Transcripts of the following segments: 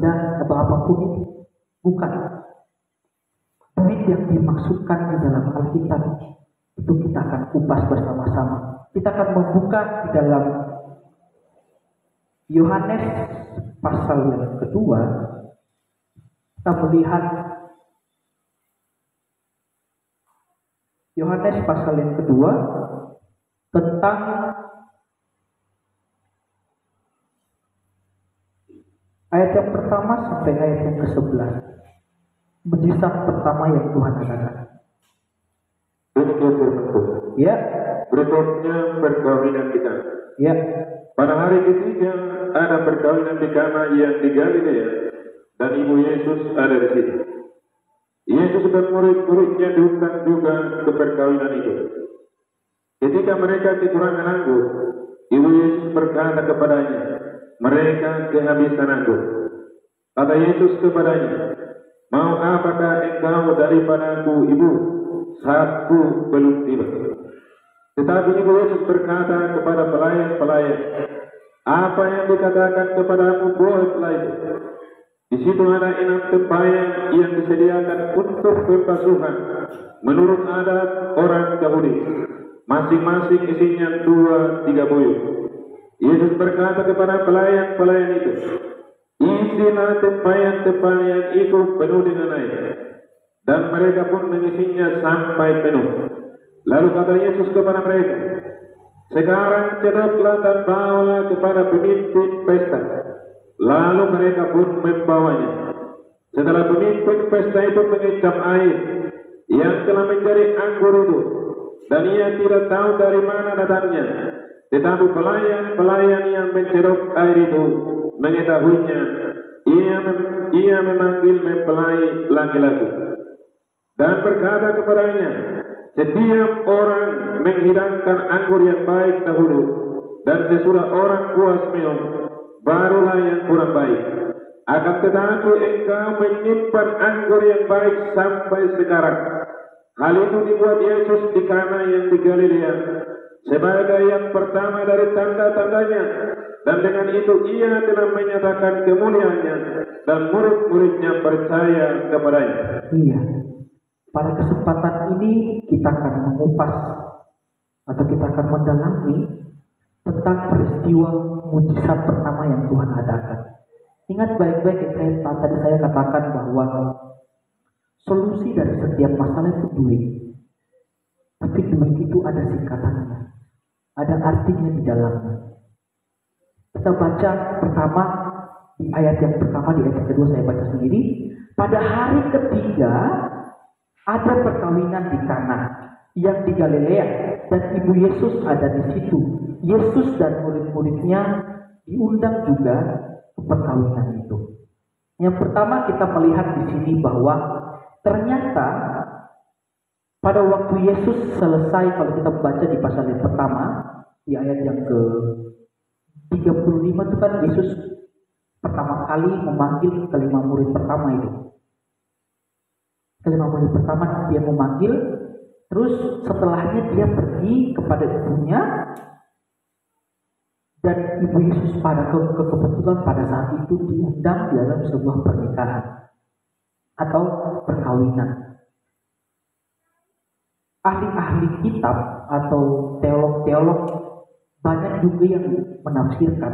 benda atau apapun itu. Bukan. Duit yang dimaksudkan di dalam Alkitab itu kita akan kupas bersama-sama. Kita akan membuka di dalam Yohanes pasal yang kedua. Kita melihat Yohanes pasal yang kedua tentang ayat yang pertama sampai ayat yang ke-11. Mujizat pertama yang Tuhan adakan. Ya. Berikutnya perkawinan kita. Ya. Pada hari ketiga ada perkawinan di Kana yang di Galilea, dan ibu Yesus ada di situ. Yesus dan murid-muridnya diundang juga ke perkawinan itu. Ketika mereka kekurangan anggur, ibu Yesus berkata kepadanya, mereka kehabisan anggur. Kata Yesus kepadanya, mau apakah engkau daripadaku, ibu? Saatku belum tiba. Tetapi ibu Yesus berkata kepada pelayan-pelayan, apa yang dikatakan kepadamu, buatlah itu. Di situ ada 6 tempayan yang disediakan untuk pembasuhan menurut adat orang Yahudi. Masing-masing isinya 2-3 buyut. Yesus berkata kepada pelayan-pelayan itu, isilah tempayan-tempayan itu penuh dengan air. Dan mereka pun mengisinya sampai penuh. Lalu kata Yesus kepada mereka, sekarang cedoklah dan bawalah kepada pemimpin pesta. Lalu mereka pun membawanya. Setelah pemimpin pesta itu mengecap air yang telah menjadi anggur itu, dan ia tidak tahu dari mana datangnya, tetapi pelayan-pelayan yang mencedok air itu mengetahuinya. Ia memanggil mempelai laki-laki dan berkata kepadanya, setiap orang menghidangkan anggur yang baik dahulu, dan sesudah orang puas minum, barulah yang kurang baik. Akan tetapi engkau menyimpan anggur yang baik sampai sekarang. Hal itu dibuat Yesus di Kana yang di Galilea sebagai yang pertama dari tanda-tandanya, dan dengan itu ia telah menyatakan kemuliaannya, dan murid-muridnya percaya kepadanya. Iya. Pada kesempatan ini kita akan mengupas atau kita akan mendalami tentang peristiwa mujizat pertama yang Tuhan adakan. Ingat baik-baik yang tadi saya katakan bahwa solusi dari setiap masalah itu duit. Tapi duit itu ada singkatannya, ada artinya di dalamnya. Kita baca pertama di ayat yang pertama, di ayat yang kedua saya baca sendiri. Pada hari ketiga ada perkawinan di Kana yang di Galilea, dan ibu Yesus ada di situ. Yesus dan murid-muridnya diundang juga ke perkawinan itu. Yang pertama kita melihat di sini bahwa ternyata pada waktu Yesus selesai, kalau kita baca di pasal yang pertama, di ayat yang ke-35 itu kan Yesus pertama kali memanggil kelima murid pertama itu. Kelima murid pertama dia memanggil, terus setelahnya dia pergi kepada ibunya, dan ibu Yesus pada kebetulan pada saat itu diundang dalam sebuah pernikahan atau perkawinan. Ahli-ahli kitab atau teolog-teolog banyak juga yang menafsirkan.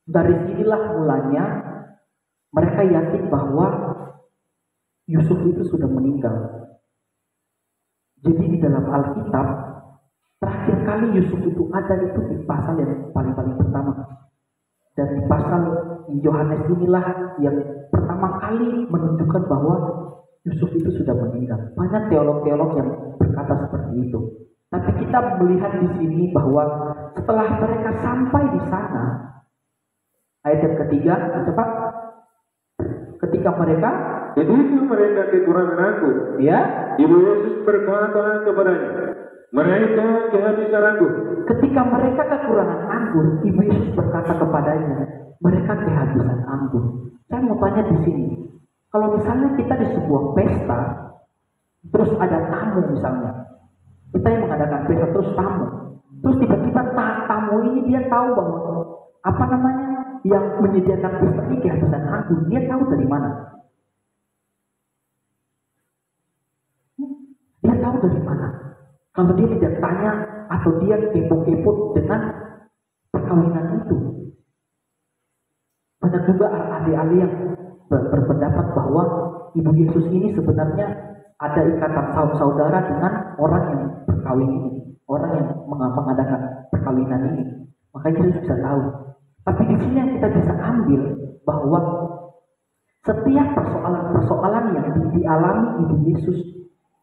Dari sinilah mulanya mereka yakin bahwa Yusuf itu sudah meninggal. Jadi di dalam Alkitab terakhir kali Yusuf itu ada itu di pasal yang paling pertama. Dan di pasal Yohanes inilah yang pertama kali menunjukkan bahwa Yusuf itu sudah meninggal. Banyak teolog-teolog yang berkata seperti itu. Tapi kita melihat di sini bahwa setelah mereka sampai di sana, ayat yang ketiga, coba, ketika mereka kekurangan anggur. Ya, Ibu Yesus berkata kepadanya, mereka kehabisan anggur. Ketika mereka kekurangan anggur, ibu Yesus berkata kepadanya, mereka kehabisan anggur. Saya mau tanya di sini, kalau misalnya kita di sebuah pesta, terus ada tamu misalnya, kita yang mengadakan pesta terus tamu, terus tiba-tiba tamu ini dia tahu bahwa yang menyediakan pesta ini kehabisan anggur. aku, dia tahu dari mana? Dia tahu dari mana? Kalau dia tidak tanya atau dia kepo-kepo dengan perkawinan itu. Banyak juga ahli-ahli yang berpendapat bahwa Ibu Yesus ini sebenarnya ada ikatan saudara dengan orang yang berkawin ini, orang yang mengadakan perkawinan ini. Makanya Yesus bisa tahu. Tapi di sini yang kita bisa ambil bahwa setiap persoalan-persoalan yang dialami Ibu Yesus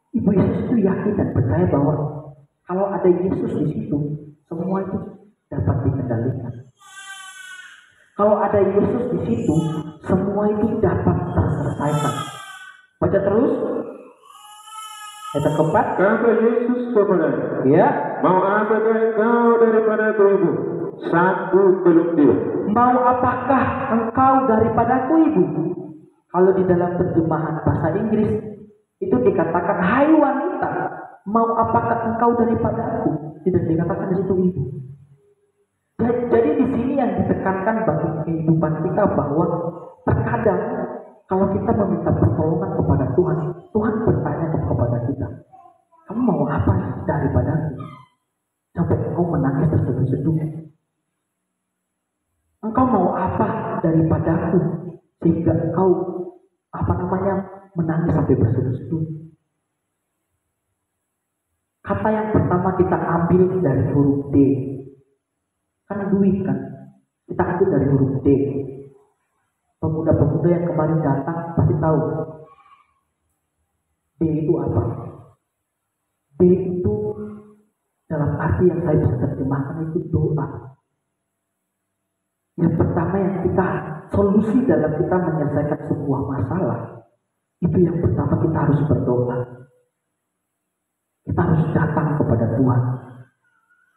itu yakin dan percaya bahwa kalau ada Yesus di situ, semua itu dapat dikendalikan. Kalau ada Yesus di situ, semua itu dapat terselesaikan. Baca terus. Ayat keempat. Kata Yesus kepadanya, Ya. mau apakah engkau daripada Ibu? Satu belum dia. Mau apakah engkau daripadaku, Ibu? Kalau di dalam terjemahan bahasa Inggris itu dikatakan, hai wanita, mau apakah engkau daripadaku? Tidak dikatakan di situ Ibu. Jadi di sini yang ditekankan bagi kehidupan kita bahwa terkadang kalau kita meminta pertolongan kepada Tuhan, Tuhan bertanya kepada kita, kamu mau apa daripadaku? Sampai engkau menangis terseduh-seduh. Engkau mau apa daripadaku sehingga engkau menangis sampai berseduh-seduh? Kata yang pertama kita ambil dari huruf D. Kan duit kan, kita ambil dari huruf D. Pemuda-pemuda yang kemarin datang pasti tahu D itu apa. D itu dalam arti yang saya bisa terjemahkan itu doa. Yang pertama yang kita solusi dalam kita menyelesaikan sebuah masalah, itu yang pertama kita harus berdoa. Kita harus datang kepada Tuhan,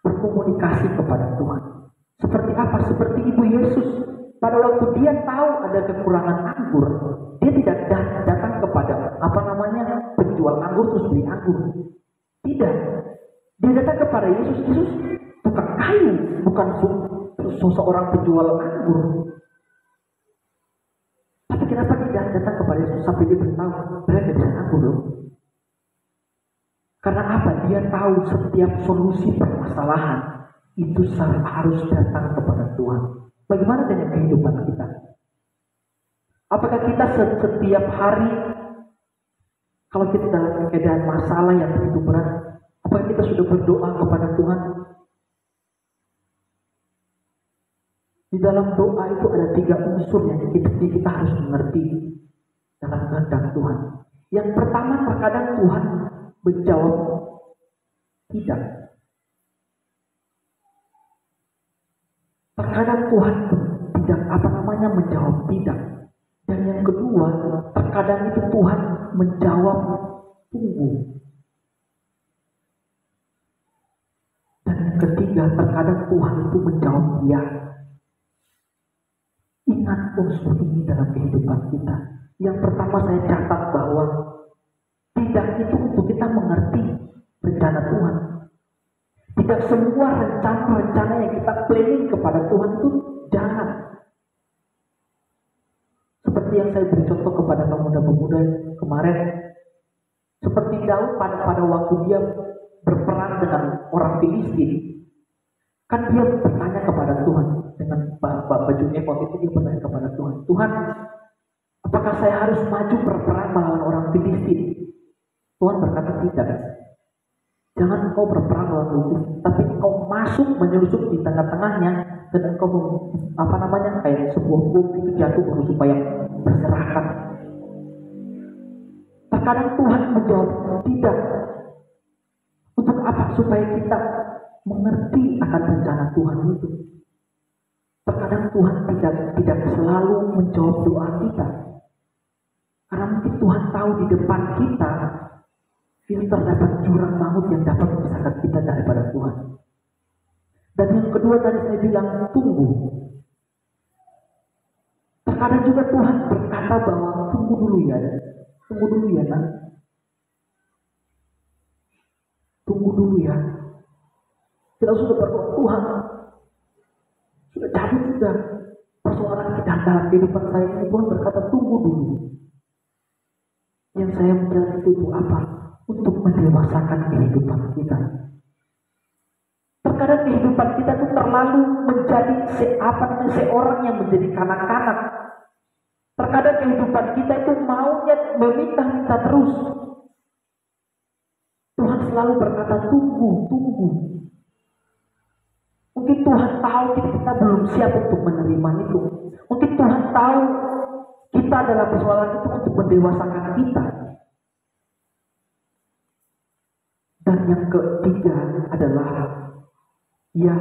berkomunikasi kepada Tuhan. Seperti apa? Seperti Ibu Yesus. Pada waktu dia tahu ada kekurangan anggur, dia tidak datang kepada penjual anggur terus beli anggur. Tidak. Dia datang kepada Yesus. Yesus tukang kayu, bukan seorang penjual anggur. Tapi kenapa dia datang kepada Yesus sampai dia beritahu mereka bisa anggur loh? Karena apa? Dia tahu setiap solusi permasalahan itu harus datang kepada Tuhan. Bagaimana dengan kehidupan kita? Apakah kita setiap hari, kalau kita dalam keadaan masalah yang begitu berat, apakah kita sudah berdoa kepada Tuhan? Di dalam doa itu ada 3 unsur yang kita harus mengerti dalam kehendak Tuhan. Yang pertama, terkadang Tuhan menjawab tidak. Terkadang Tuhan tidak menjawab tidak. Dan yang kedua, terkadang itu Tuhan menjawab tunggu. Dan yang ketiga, terkadang Tuhan itu menjawab ya. Ingat unsur ini dalam kehidupan kita. Yang pertama saya catat bahwa tidak itu untuk kita mengerti rencana Tuhan. Tidak semua rencana-rencana yang kita planning kepada Tuhan itu jalan. Seperti yang saya beri contoh kepada pemuda-pemuda kemarin. Seperti Daud pada waktu dia berperang dengan orang Filistin. Kan dia bertanya kepada Tuhan. Dengan baju efod itu dia bertanya kepada Tuhan. Tuhan, apakah saya harus maju berperang melawan orang Filistin? Tuhan berkata tidak. Jangan engkau berperang melawan Filistin, tapi engkau masuk menyelusup di tengah-tengahnya dan engkau kayak sebuah bom itu jatuh supaya berserakan. Terkadang Tuhan menjawab tidak. Untuk apa? Supaya kita mengerti akan rencana Tuhan itu. Terkadang Tuhan tidak selalu menjawab doa kita. Karena mungkin Tuhan tahu di depan kita terdapat jurang maut yang dapat memisahkan kita daripada Tuhan. Dan yang kedua tadi saya bilang tunggu. Terkadang juga Tuhan berkata bahwa tunggu dulu ya nak. Tunggu dulu ya. Kita sudah berdoa Tuhan, sudah cabut sudah persoalan kita dalam kehidupan saya ini Tuhan berkata, tunggu dulu. Yang saya menjalani itu apa? Untuk mendewasakan kehidupan kita. Terkadang kehidupan kita itu terlalu menjadi seorang yang menjadi kanak-kanak. Terkadang kehidupan kita itu maunya meminta-minta terus. Tuhan selalu berkata, tunggu. Mungkin Tuhan tahu kita belum siap untuk menerima itu. Mungkin Tuhan tahu kita adalah persoalan itu untuk mendewasakan kita. Dan yang ketiga adalah, ya,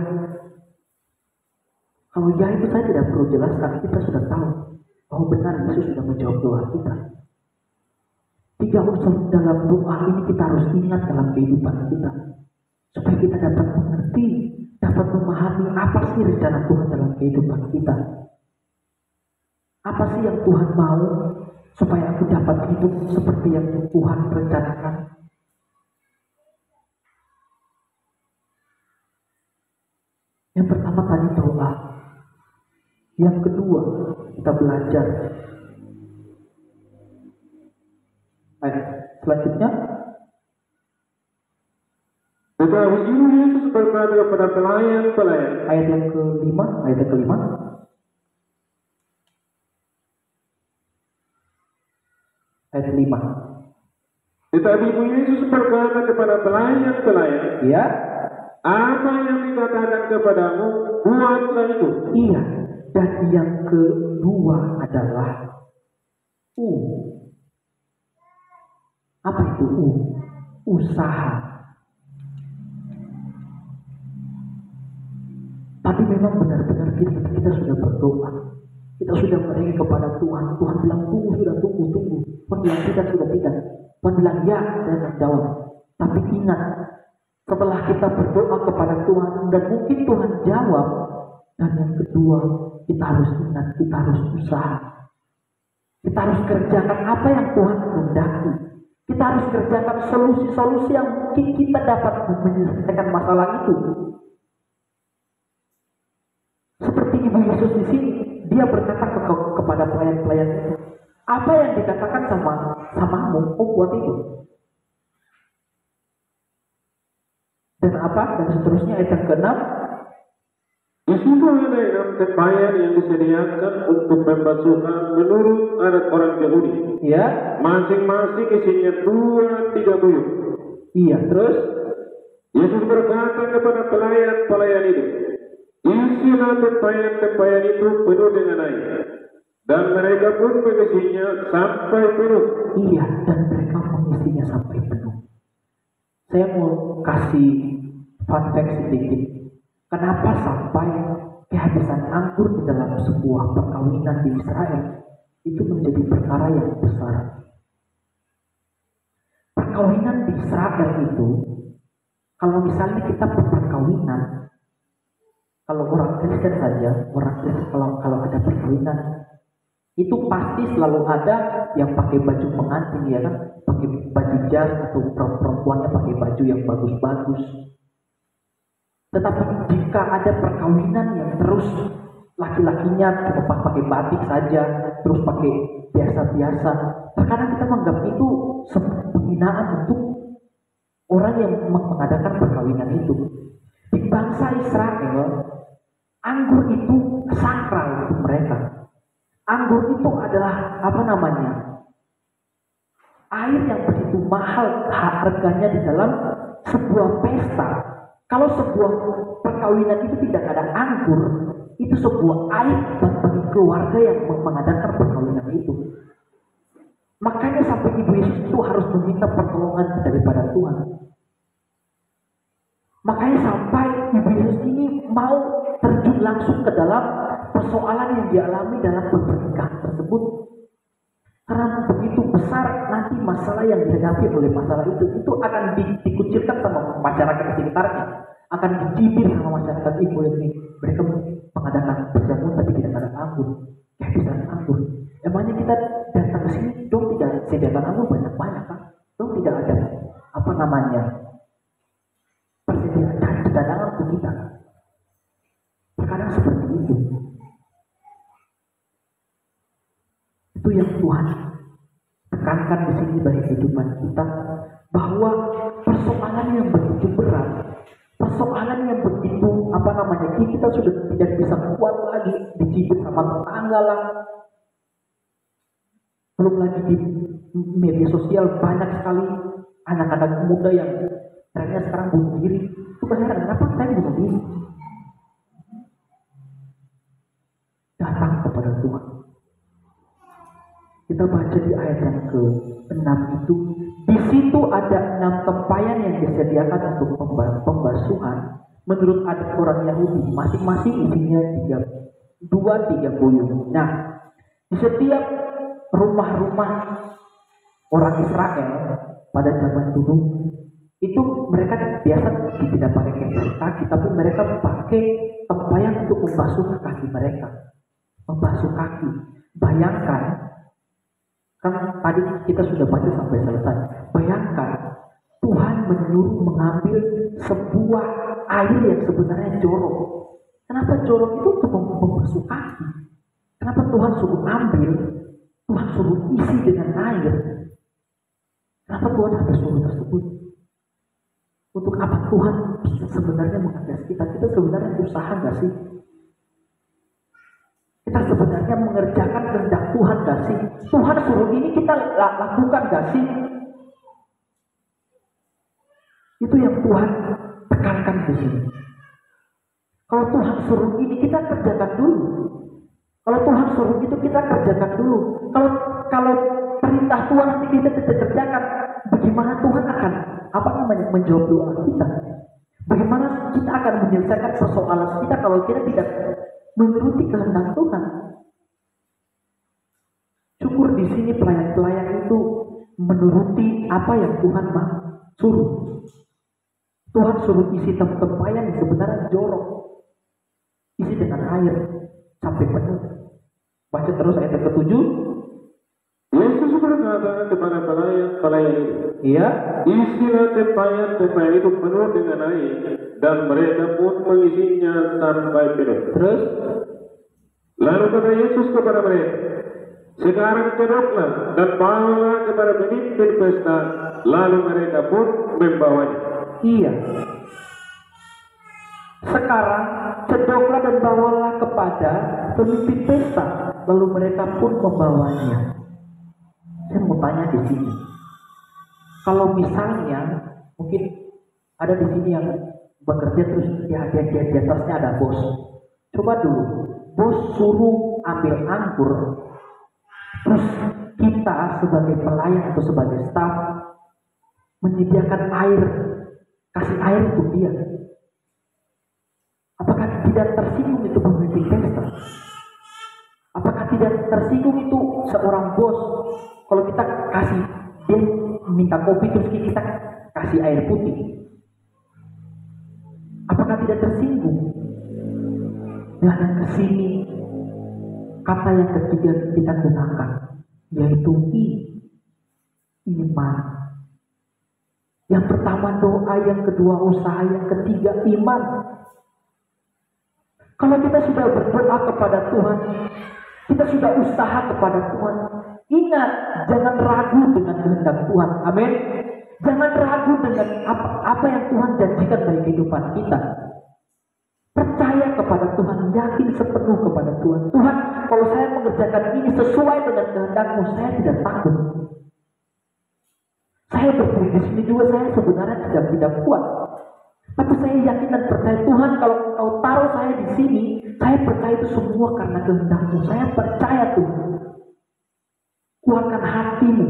kalau ya itu saya tidak perlu jelaskan, kita sudah tahu bahwa benar Yesus sudah menjawab doa kita. 3 unsur dalam doa ini kita harus ingat dalam kehidupan kita, supaya kita dapat mengerti, dapat memahami apa sih rencana Tuhan dalam kehidupan kita. Apa sih yang Tuhan mau supaya aku dapat hidup seperti yang Tuhan rencanakan. Yang pertama tadi doa. Yang kedua, kita belajar. Selanjutnya, tetapi Ibu Yesus berkata kepada pelayan-pelayan. Ayat yang kelima. Ayat 5. Tetapi Ibu Yesus berkata kepada pelayan-pelayan, Ya, apa yang dikatakan kepadamu, buatlah itu. Iya. Dan yang kedua adalah Apa itu usaha. Tapi memang benar-benar kita sudah berdoa. Kita sudah berikan kepada Tuhan. Tuhan bilang tunggu. Tuhan bilang tidak, sudah tidak. Tuhan bilang ya, saya akan jawab. Tapi ingat, setelah kita berdoa kepada Tuhan dan mungkin Tuhan jawab, dan yang kedua, kita harus ingat, kita harus usaha. Kita harus kerjakan apa yang Tuhan kehendaki. Kita harus kerjakan solusi-solusi yang mungkin kita dapat menyelesaikan masalah itu. Seperti Ibu Yesus di sini, dia berkata kepada pelayan-pelayan itu, apa yang dikatakan samamu, buat itu. Dan apa? Dan seterusnya ayat yang ke-6. Di situ ada 6 tempayan yang disediakan untuk pembasuhan menurut adat orang Yahudi. Ya. Masing-masing isinya 2-3 buyut. Iya, terus Yesus berkata kepada pelayan-pelayan itu, isilah tempayan-tempayan itu penuh dengan air. Dan mereka pun mengisinya sampai penuh. Iya, dan mereka mengisinya sampai penuh. Saya mau kasih fun fact sedikit. Kenapa sampai kehabisan anggur di dalam sebuah perkawinan di Israel itu menjadi perkara yang besar. Perkawinan di Israel itu, kalau misalnya kita perkawinan, kalau orang Kristen saja, kalau ada perkawinan, itu pasti selalu ada yang pakai baju pengantin, ya kan, pakai baju jas, atau perempuannya pakai baju yang bagus-bagus. Tetapi jika ada perkawinan yang terus laki-lakinya cuma pakai batik saja, terus pakai biasa-biasa, terkadang kita menganggap itu sebuah penghinaan untuk orang yang mengadakan perkawinan itu. Di bangsa Israel, anggur itu sakral untuk mereka. Anggur itu adalah air yang begitu mahal harganya di dalam sebuah pesta. Kalau sebuah perkawinan itu tidak ada anggur, itu sebuah aib bagi keluarga yang mengadakan perkawinan itu. Makanya sampai Ibu Yesus itu harus meminta pertolongan daripada Tuhan. Makanya sampai Ibu Yesus ini mau terjun langsung ke dalam persoalan yang dialami dalam pernikahan tersebut. Karena begitu besar nanti masalah yang dihadapi oleh masalah itu akan dikucilkan sama masyarakat sekitarnya, akan dicibir sama masyarakat itu. Mereka mengadakan perjamuan tapi tidak ada anggur, kehabisan anggur. Emangnya kita datang ke sini dong tidak sediakan anggur banyak-banyak kan? Dong tidak ada persediaan cadangan untuk kita. Terkadang seperti itu. Itu yang Tuhan tekankan di sini bagi kehidupan kita, bahwa persoalan yang begitu berat, persoalan yang begitu kita sudah tidak bisa kuat lagi, dicibir sama tetangga lah. Belum lagi di media sosial banyak sekali anak-anak muda yang trennya sekarang bunuh diri. Itu heran, kenapa saya bunuh diri? Datang kepada Tuhan. Kita baca di ayat yang ke-6 itu, di situ ada 6 tempayan yang disediakan untuk pembasuhan menurut adat orang Yahudi, masing-masing isinya 2-3 puyuh. Nah, di setiap rumah-rumah orang Israel pada zaman dulu itu mereka biasa tidak pakai kaki, tapi mereka pakai tempayan untuk membasuh kaki mereka, membasuh kaki. Bayangkan, kan tadi kita sudah baca sampai selesai. Bayangkan Tuhan menyuruh mengambil sebuah air yang sebenarnya jorok. Kenapa jorok itu untuk membasuh kaki? Kenapa Tuhan suruh ambil? Tuhan suruh isi dengan air. Kenapa Tuhan ada suruh tersebut? Untuk apa Tuhan sebenarnya mengajak kita? Kita sebenarnya usaha gak sih? Kita sebenarnya mengerjakan kehendak Tuhan gak sih? Tuhan suruh ini kita lakukan gak sih? Itu yang Tuhan tekankan di sini. Kalau Tuhan suruh ini kita kerjakan dulu. Kalau Tuhan suruh itu kita kerjakan dulu. Kalau perintah Tuhan nanti kita tidak kerjakan, bagaimana Tuhan akan menjawab doa kita? Bagaimana kita akan menyelesaikan persoalan kita kalau kita tidak menuruti kehendak Tuhan? Syukur di sini pelayan-pelayan itu menuruti apa yang Tuhan suruh. Tuhan suruh isi tempayan yang sebenarnya jorok, isi dengan air sampai penuh. Baca terus ayat ke-7. Yesus berkata kepada pelayan itu, Iya, isilah tempayan itu penuh dengan air, dan mereka pun mengisinya sampai penuh. terus Lalu kata Yesus kepada mereka, sekarang kedoklah dan bawalah kepada pemimpin pesta. Lalu mereka pun membawanya. iya. Sekarang cedoklah dan bawalah kepada pemimpin pesta, lalu mereka pun membawanya. Saya mau tanya di sini, kalau misalnya mungkin ada di sini yang bekerja terus di atasnya ada bos. Coba dulu, bos suruh ambil anggur, terus kita sebagai pelayan atau sebagai staf menyediakan air, kasih air untuk dia. Apakah tidak tersinggung itu pemimpin pesta? Apakah tidak tersinggung itu seorang bos kalau kita kasih, dia minta kopi terus kita kasih air putih? Apakah tidak tersinggung? Dan yang kesini kata yang ketiga kita gunakan, yaitu iman. Yang pertama doa, yang kedua usaha, yang ketiga iman. Kalau kita sudah berdoa kepada Tuhan, kita sudah usaha kepada Tuhan, ingat, jangan ragu dengan kehendak Tuhan. Amin. Jangan ragu dengan apa yang Tuhan janjikan bagi kehidupan kita. Percaya kepada Tuhan, yakin sepenuh kepada Tuhan. Tuhan, kalau saya mengerjakan ini sesuai dengan kehendak-Mu, saya tidak takut. Saya berdiri di sini juga, saya sebenarnya tidak kuat. Tapi saya yakin dan percaya, Tuhan, kalau Engkau taruh saya di sini, saya percaya itu semua karena kehendak-Mu. Saya percaya Tuhan. Kuatkan hatimu.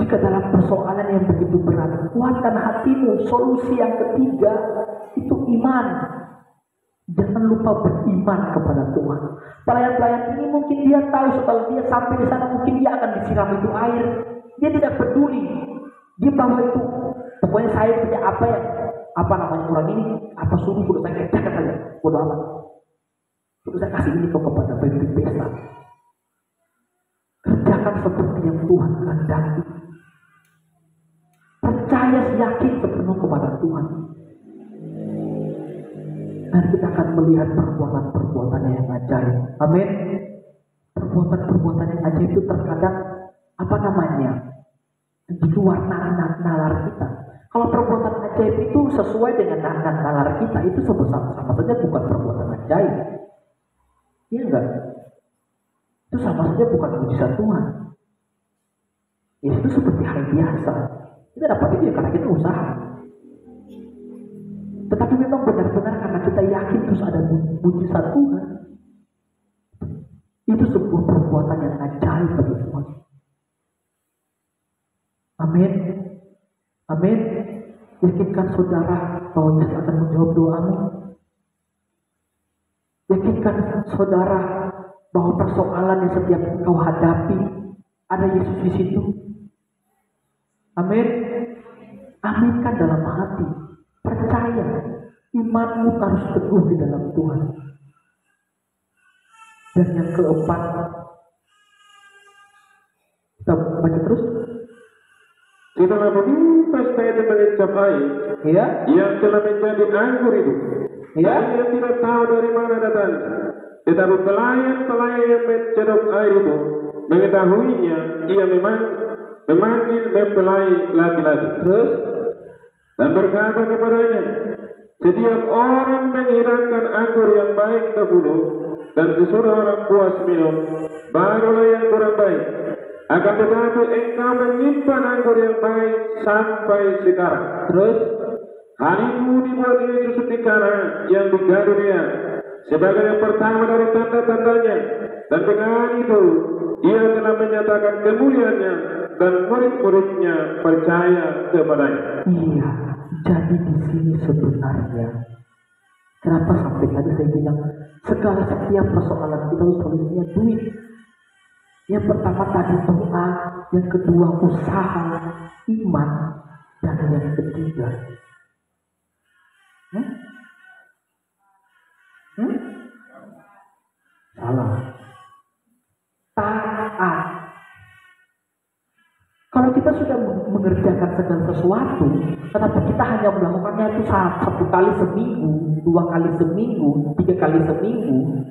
Jika dalam persoalan yang begitu berat, kuatkan hatimu. Solusi yang ketiga itu iman. Jangan lupa beriman kepada Tuhan. Pelayan-pelayan ini mungkin dia tahu setelah dia sampai di sana mungkin dia akan disiram itu air. Dia tidak peduli. Dia bawa itu. Pokoknya saya punya orang ini apa suruh sudah saya kerjakan saja. Bodoh amat. Sudah saya kasih ini kepada pemimpin pesta. Kerjakan seperti yang Tuhan kehendaki. Percaya yakin sepenuh kepada Tuhan. Dan kita akan melihat perbuatan-perbuatan yang ajaib. Amin. perbuatan-perbuatan yang ajaib itu terkadang di luar nalar kita. Kalau perbuatan ajaib itu sesuai dengan nalar kita, itu sama saja bukan perbuatan ajaib. Iya enggak? Itu sama saja bukan mujizat Tuhan. Ya itu seperti hal biasa. Kita dapat itu ya karena kita usaha. Tetapi memang benar-benar karena kita yakin terus ada mujizat Tuhan. Itu sebuah perbuatan yang ajaib bagi Tuhan. Amin. Amin. Yakinkan saudara bahwa Yesus akan menjawab doamu. Yakinkan saudara bahwa persoalan yang setiap engkau hadapi ada Yesus di situ. Amin. Aminkan dalam hati. Percaya. Imanmu harus teguh di dalam Tuhan. Dan yang keempat, kita baca terus. Setelah begitu pesta itu mengecap air, Ya, yang telah menjadi anggur itu, ya. dan ia tidak tahu dari mana datangnya. Tetapi pelayan yang mencedok air itu mengetahuinya, ia memanggil mempelai laki-laki. Terus, Dan berkata kepadanya, setiap orang menghidangkan anggur yang baik dahulu, dan sesudah orang puas minum, barulah yang kurang baik. Akan tetapi engkau menyimpan anggur yang baik sampai sekarang. terus, Hal itu dibuat Yesus di Kana yang di Galilea sebagai yang pertama dari tanda-tandanya, dan dengan itu ia telah menyatakan kemuliaannya dan murid-muridnya percaya kepadanya. iya. Jadi di sini sebenarnya, kenapa sampai tadi saya bilang setiap persoalan kita solusinya duit. Yang pertama tadi doa, yang kedua usaha, iman, dan yang ketiga salah, taat. Kalau kita sudah mengerjakan segala sesuatu, tetapi kita hanya melakukannya itu satu kali seminggu, 2 kali seminggu, 3 kali seminggu,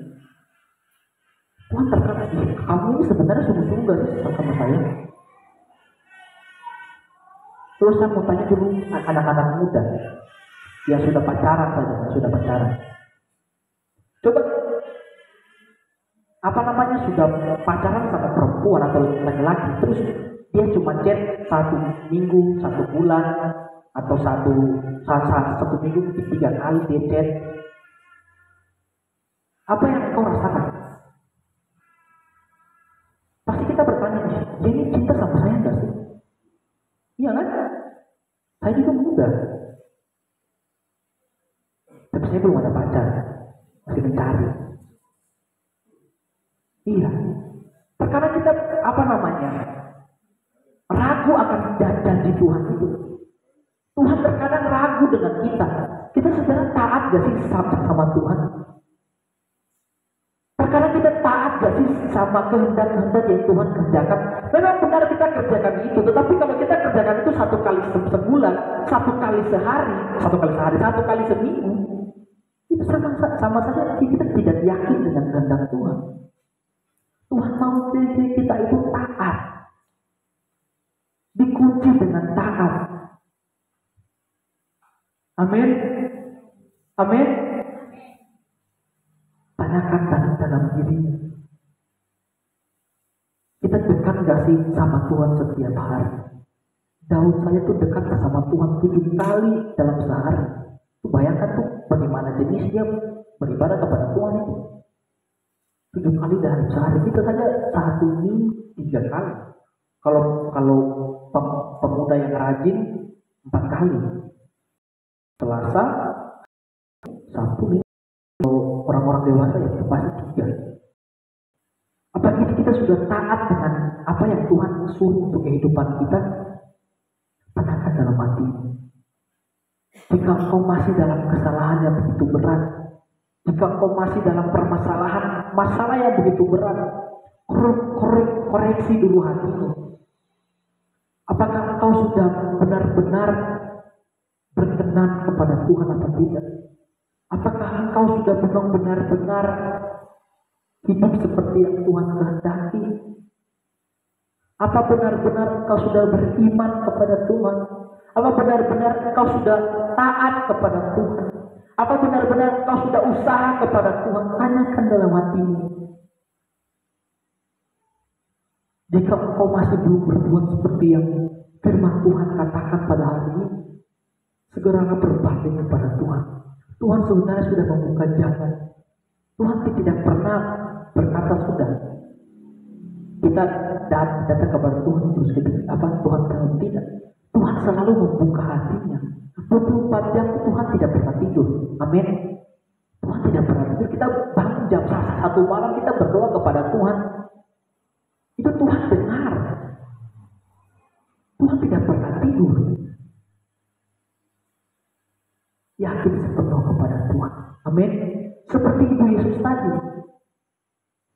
Tuhan terkadang, kamu ini sebenarnya sungguh-sungguh gak sih sama saya? Terus saya mau tanya dulu anak-anak muda yang sudah pacaran saja, Coba, sudah pacaran sama perempuan atau laki-laki, terus dia cuma chat 1 minggu, 1 bulan, atau satu minggu mungkin 3 kali dia chat. Apa yang kau rasakan? Pasti kita bertanya, dia ini cinta sama saya enggak sih? Iya kan? Saya juga muda. Tapi saya belum ada pacar. Masih mencari. Iya. Terkadang kita, ragu akan janji Tuhan itu. Tuhan terkadang ragu dengan kita. Kita sebenarnya taat gak sih sama Tuhan? Terkadang kita taat gak sih sama kehendak-kehendak yang Tuhan kerjakan? Memang benar kita kerjakan itu, tetapi kalau kita kerjakan itu 1 kali sebulan, 1 kali sehari, 1 kali seminggu, itu sama saja kita tidak yakin dengan kehendak Tuhan. Tuhan mau kita itu taat, dikunci dengan taat. Amin. Amin. Tanyakan dalam diri, kita dekat gak sih sama Tuhan setiap hari? Daud saya tuh dekat sama Tuhan 7 kali dalam sehari. Tuh bayangkan tuh bagaimana jenis dia beribadah kepada Tuhan itu. 7 kali dalam sehari. Kita saja 1 minggu 3 kali. Kalau pemuda yang rajin 4 kali. Selasa, Sabtu, Minggu. Kalau orang-orang dewasa ya pasti 3. Apakah kita sudah taat dengan apa yang Tuhan suruh untuk kehidupan kita? Tanyakan dalam hati. Jika engkau masih dalam kesalahan yang begitu berat, jika engkau masih dalam permasalahan, masalah yang begitu berat, koreksi dulu hatimu. Apakah engkau sudah benar-benar berkenan kepada Tuhan atau tidak? Apakah engkau sudah benar-benar hidup seperti yang Tuhan kehendaki? Apa benar-benar engkau sudah beriman kepada Tuhan? Apa benar-benar engkau sudah taat kepada Tuhan? Apa benar-benar engkau sudah usaha kepada Tuhan? Tanyakan dalam hatimu. Jika engkau masih belum berbuat seperti yang firman Tuhan katakan pada hari ini, segeralah berbalik kepada Tuhan. Tuhan sebenarnya sudah membuka jalan. Tuhan tidak pernah berkata sudah. Kita datang kepada Tuhan terus Tuhan tidak. Tuhan selalu membuka hatinya. 24 jam Tuhan tidak pernah tidur. Amin. Tuhan tidak pernah tidur. Kita bangun jam 1 malam kita berdoa kepada Tuhan. Itu Tuhan dengar. Tuhan tidak pernah tidur. Yakin sepenuh kepada Tuhan. Amin. Seperti Ibu Yesus tadi.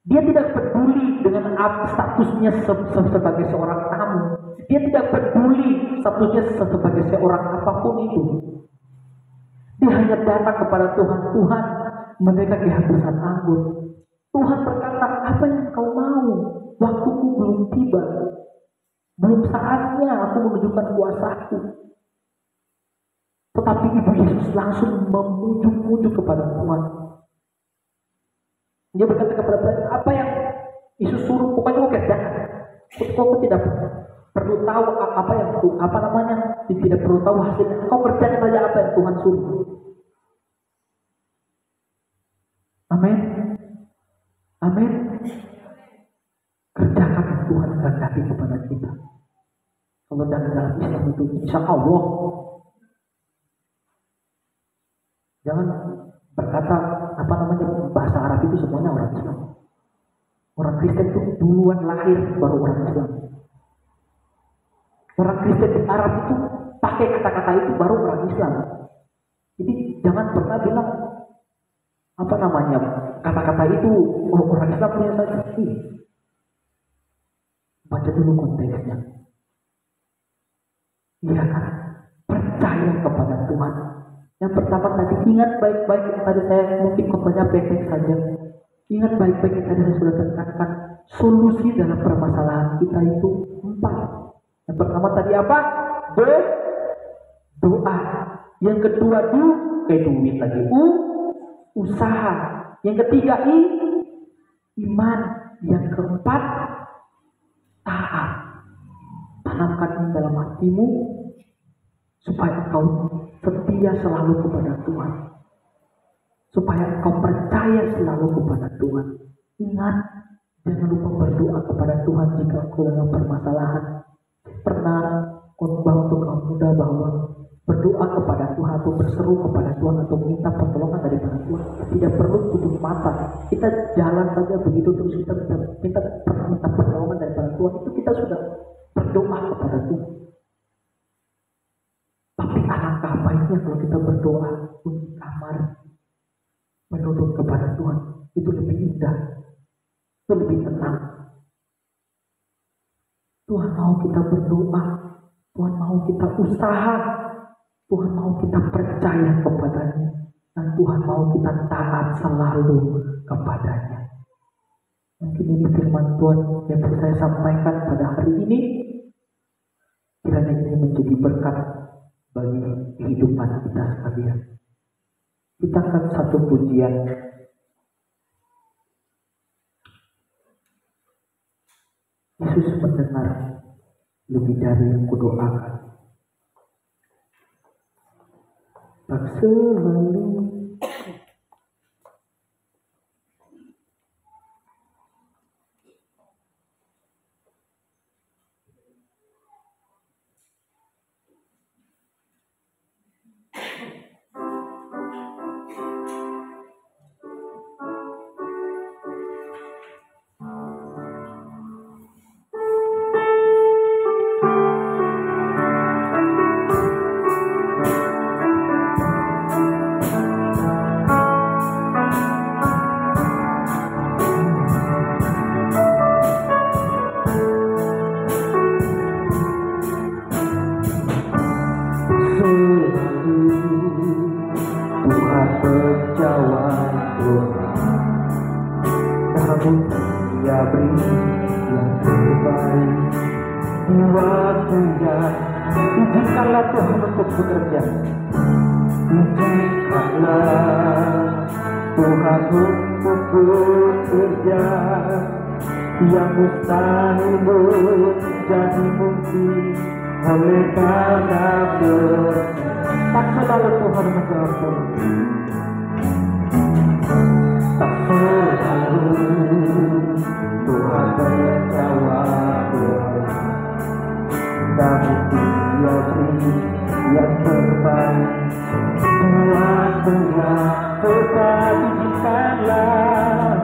Dia tidak peduli dengan statusnya sebagai seorang tamu. Dia tidak peduli statusnya sebagai seorang apapun itu. Dia hanya datang kepada Tuhan. Tuhan, mereka kehabisan anggur. Tuhan berkata, apa yang kau mau? Waktuku belum tiba. Belum saatnya aku menunjukkan kuasaku. Tetapi Ibu Yesus langsung memujuk kepada Tuhan. Dia berkata kepada Tuhan, apa yang Yesus suruh, pokoknya oke, jangan. Kau tidak perlu tahu tidak perlu tahu hasilnya. Kau kerjakan saja apa yang Tuhan suruh. Amin. Amin. Kerjakan yang Tuhan kehendaki kepada kita. Kalau dalam Islam itu, insya Allah. Jangan berkata bahasa Arab itu semuanya orang Islam. Orang Kristen itu duluan lahir baru orang Islam. Orang Kristen di Arab itu pakai kata-kata itu baru orang Islam. Jadi jangan pernah bilang kata-kata itu orang Islam punya saja. Baca dulu konteksnya. Iya kan? Percaya kepada Tuhan. Yang pertama tadi, ingat baik-baik yang tadi saya mungkin khotbahnya pendek saja. Ingat baik-baik yang tadi saya sudah tekankan. Solusi dalam permasalahan kita itu 4. Yang pertama tadi apa? Doa. Yang kedua duit lagi. Usaha. Yang ketiga iman. Yang keempat taat. Tanamkan ini dalam hatimu supaya engkau setia selalu kepada Tuhan. Supaya engkau percaya selalu kepada Tuhan. Ingat, jangan lupa berdoa kepada Tuhan jika engkau dalam permasalahan. Pernah khotbah untuk kaum muda bahwa berdoa kepada Tuhan atau berseru kepada Tuhan atau minta pertolongan daripada Tuhan tidak perlu tutup mata. Kita jalan saja begitu terus kita minta pertolongan daripada Tuhan, itu kita sudah berdoa kepada Tuhan. Tapi alangkah baiknya kalau kita berdoa di kamar menuntut kepada Tuhan, itu lebih indah, itu lebih tenang. Tuhan mau kita berdoa, Tuhan mau kita usaha, Tuhan mau kita percaya kepadanya, dan Tuhan mau kita taat selalu kepadanya. Mungkin ini firman Tuhan yang bisa saya sampaikan pada hari ini. Kiranya ini menjadi berkat bagi kehidupan kita sekalian. Kita akan satu pujian. Yesus mendengar lebih dari yang kudoakan. Tak selalu jiwaku yang izinkanlah Tuhan untuk bekerja. Izinkanlah Tuhan untuk bekerja, yang mustahil menjadi mungkin oleh karena tak selalu Tuhan menjawab, tak selalu Tuhan menjawab doa, namun Dia beri yang terbaik. Tuhan tetap izinkanlah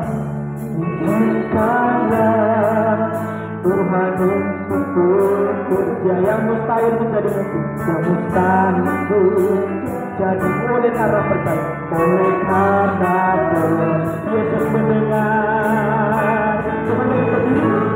Tuhan untuk bekerja, yang mustahil menjadi mungkin, yang mustahil jadi oleh karena percaya, oleh karena Yesus mendengar, mendengar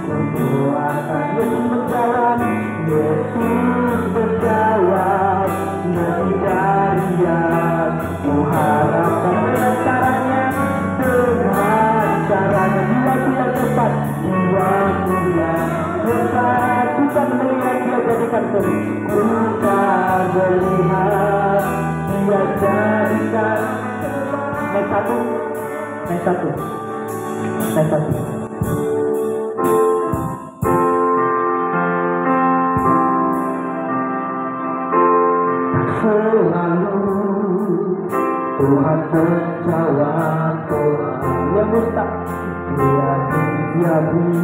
kudoakan. Yesus menjawab, Yesus menjawab, lebih dari yang kuharapkan. Dengan caranya, dengan caranya, jiwaku yang tepat, jiwaku yang tepat. Bukan melihat Dia jadikan seri, bukan melihat Dia jadikan. Naik satu. Selalu Tuhan menjawab doa, yang mustahil Dia beri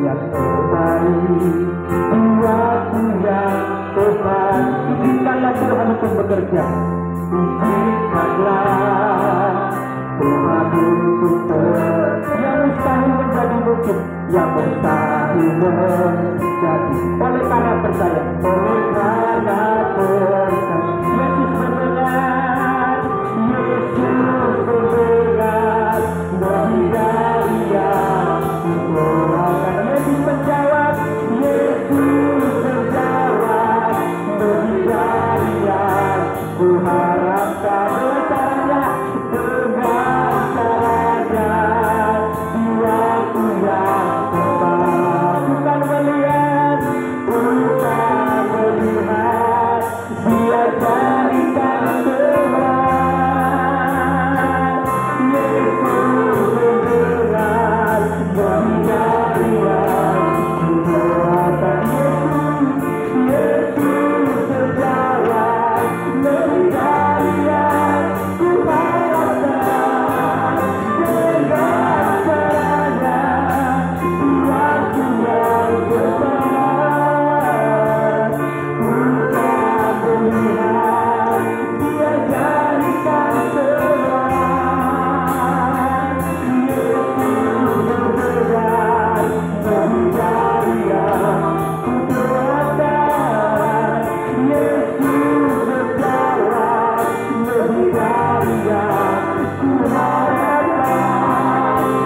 yang terbaik. Jiwaku yang tepat, izinkanlah Tuhan untuk bekerja. Izinkanlah Tuhan untuk yang mustahil menjadi mungkin, yang mustahil menjadi oleh karena percaya, oleh karena percaya. Yesus mendengar, lebih dari yang kudoakan. Yesus menjawab, lebih dari yang kuharapkan. Dengan caranya, jiwaku yang tepat. Bukan melihat Dia jadikan Tuhan. Yesus mendengar, lebih dari yang kudoakan. Yesus menjawab, lebih dari yang kuharapkan. Dengan caranya, jiwaku yang tepat. Bukan melihat Dia jadikan Tuhan. Yesus mendengar, lebih dari yang kudoakan. Yesus menjawab, lebih dari yang kuharapkan. Dengan caranya,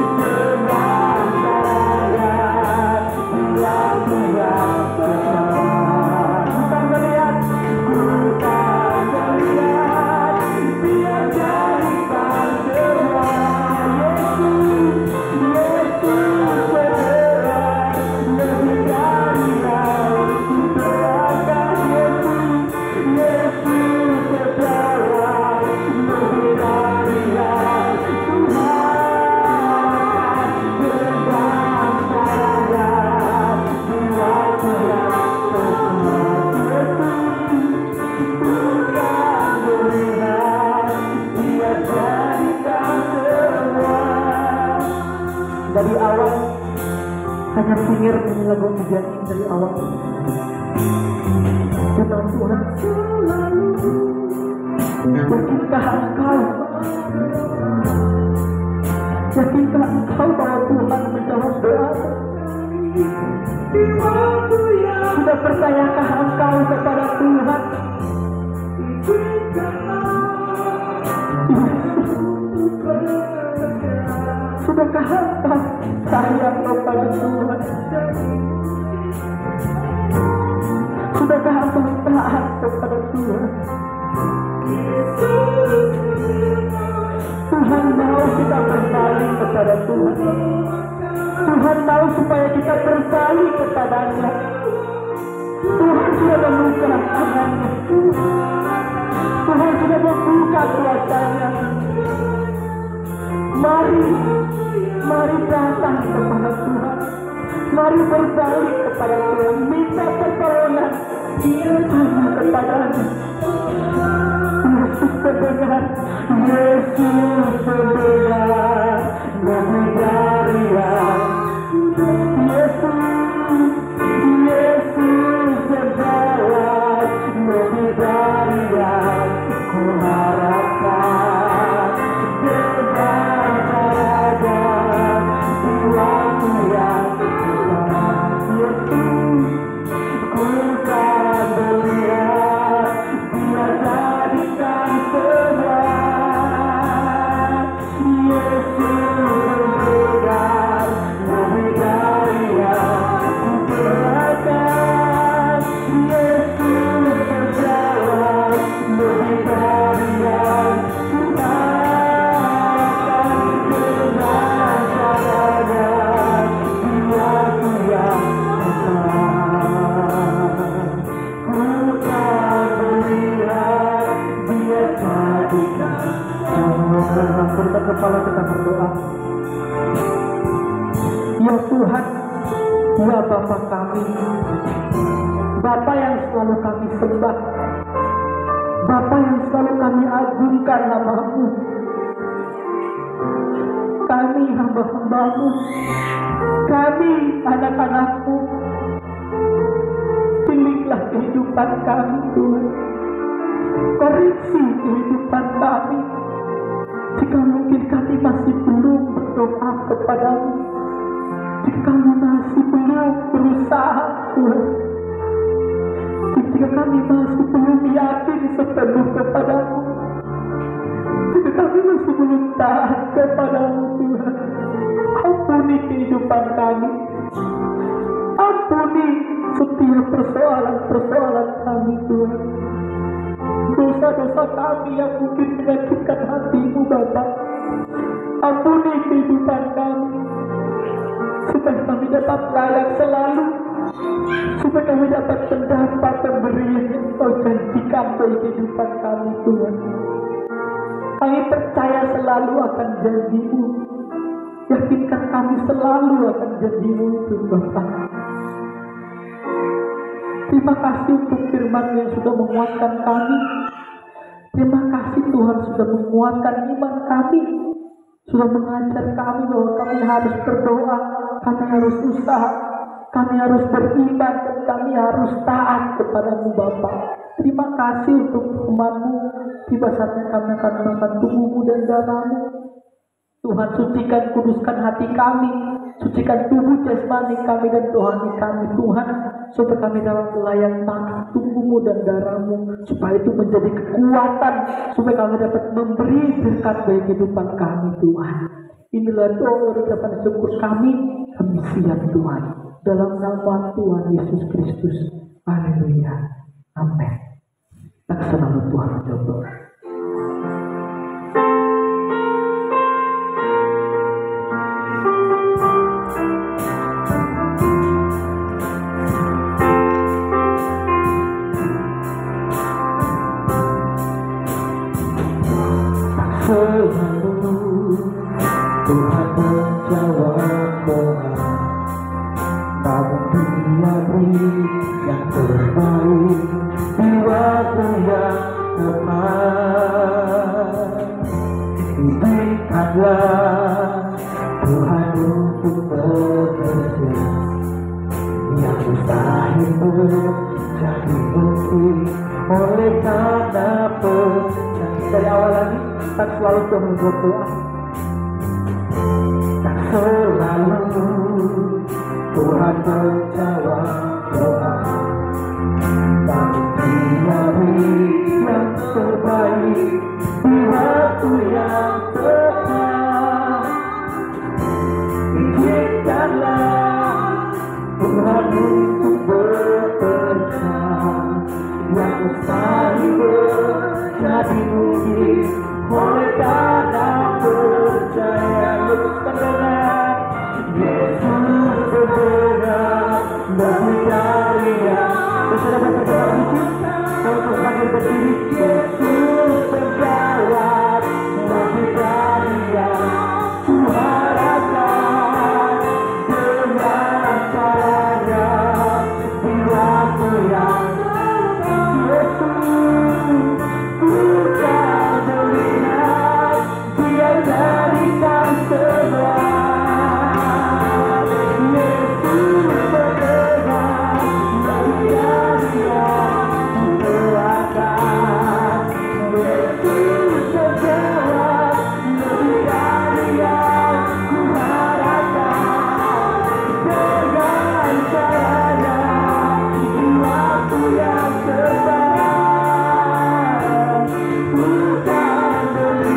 jiwaku yang tepat. Bukan melihat Dia jadikan Tuhan. Yesus mendengar, lebih dari yang kudoakan. Yesus menjawab, lebih dari yang kuharapkan. Dengan caranya, jiwaku yang tepat. Bukan melihat Dia jadikan Tuhan. Dari awal hanya singir bunyi lagu pujian ini dari awal. Firman Tuhan selalu, yakinkah engkau bahwa Tuhan menjawab doa? Sudah percayakah engkau kepada Tuhan? Sudahkah engkau sayang kepada Tuhan? Sudahkah engkau taat kepada Tuhan? Tuhan mau kita kembali kepada Tuhan. mau supaya kita berbalik kepadanya. Tuhan sudah membuka tangannya. Tuhan sudah membuka kuasanya. Mari datang kepada Tuhan. Mari berbalik kepada Tuhan. Minta pertolongan hanya kepadanya. Yesus mendengar. Yesus mendengar. Nabi Daria. Yesus menjawab. Nabi Daria. Ku harapkan dengan cara jiwaku yang Yesus, ku kan melihat Dia jadikan semua. Yesus mendengar Nabi Daria, ku berangkat. Yesus menjawab Nabi Daria, ku harapkan dengan caranya jiwaku yang Berikan kepala kita berdoa. Ya Tuhan, ya Bapa kami, Bapa yang selalu kami sembah, Bapa yang selalu kami agungkan nama-Mu. Kami hamba-hamba-Mu, kami anak-anak-Mu. Pilihlah kehidupan kami Tuhan. Koreksi kehidupan kami. Jika mungkin kami masih belum berdoa kepada-Mu, jika kami masih belum berusaha Tuhan, jika kami masih belum yakin sepenuh kepada-Mu, jika kami masih belum taat kepada-Mu Tuhan, ampuni kehidupan kami, ampuni setiap persoalan-persoalan kami Tuhan. Dosa-dosa kami yang mungkin menyakitkan hati-Mu Bapa, ampuni kehidupan kami, supaya kami dapat layak selalu, supaya kami dapat mendapat pemberian yang Kau janjikan bagi kehidupan kami Tuhan. Kami percaya selalu akan janji-Mu, yakinkan kami selalu akan janji-Mu itu Bapa. Terima kasih untuk firman yang sudah menguatkan kami. Terima kasih Tuhan sudah menguatkan iman kami, sudah mengajar kami bahwa kami harus berdoa, kami harus usaha, kami harus beriman, dan kami harus taat kepada-Mu Bapa. Terima kasih untuk firman-Mu. Tiba saatnya kami akan makan tubuh-Mu dan darah-Mu. Tuhan, sucikan, kuduskan hati kami, sucikan tubuh jasmani kami dan rohani kami Tuhan, supaya kami dapat layak makan tubuh-Mu dan darah-Mu, supaya itu menjadi kekuatan, supaya kami dapat memberi berkat bagi kehidupan kami Tuhan. Inilah doa ucapan syukur kami siap Tuhan, dalam nama Tuhan Yesus Kristus. Haleluya, amin. Laksanakan Tuhan menjawab. Tuhan menjawab doa, namun Dia beri yang terbaik di waktu yang tepat. Izinkanlah Tuhan untuk bekerja, yang mustahil menjadi mungkin oleh karena percaya. Dari awal lagi, kita selalu berdoa. Selalu Tuhan menjawab doa, namun Dia beri yang terbaik di waktu yang tepat. Izinkanlah Tuhan